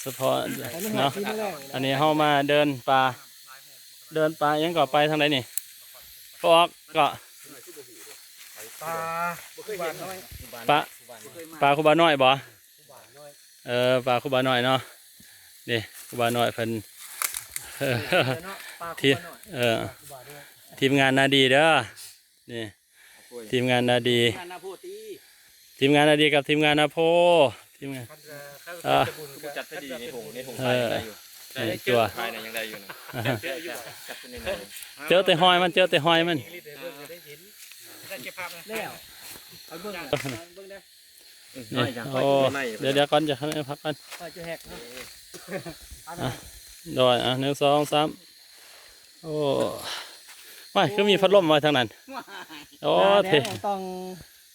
เฉพาะเนาะอันนี้เข้ามาเดินป่ายังก็ไปทางไหนนี่ปอกก็ปลาคูบาน้อยบ่ปลาคูบาน้อยเนาะนี่คูบาน้อยเพิ่นทีมงานนาดีเด้อนี่ทีมงานนาดีกับทีมงานนาโพทีมงานจัดให้ดีในถุงตัวเจอแต่หอยมันเโอ้เดี๋ยวก่อนจะพักกันโดย1 2 3โอ้ไม่ก็มีพัดลมมาทางนั้นโอ้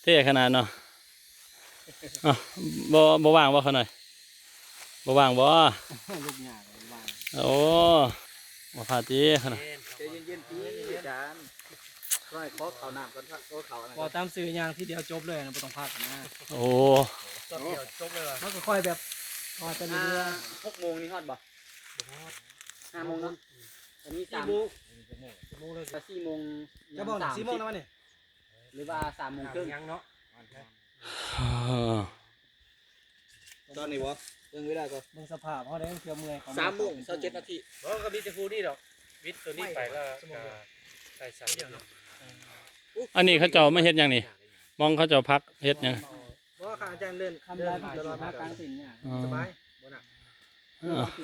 เท่ขนาดเนาะบ่ว่างบ่เขาหน่อยบ่ว่างบ่โอ้มาพาตีขนาดเย็นๆพี่อาจารย์ร้อยขอข่าวน้ำก่อนขอข่าวพอตามสื่อยางที่เดียวจบเลยนะไม่ต้องพักนะโอ้จบเลยมันก็ค่อยแบบพอจะเรือ6 โมงนี่ฮอดบ่5 โมงเนาะอันนี้3 โมงเลย4 โมงจะบอก4 โมงแล้วมั้ยนี่หรือว่า3 โมงครึ่งยังเนาะตอนนี้วะยังเวลาก็มึงสภาพเขาได้เชื่อเมื่อย3 โมง 27 นาทีก็มีแต่ฟูนี่ดอกวิทย์ตัวนี้ไปแล้วใส่สามเดียวเนาะอันนี้เขาเจ้าไม่เฮ็ดอย่างนี้มองเขาเจ้าพักเฮ็ดยังเพราะว่าอาจารย์เล่นทำได้ตลอดกลางสินเนี่ยสบายบ่หนัก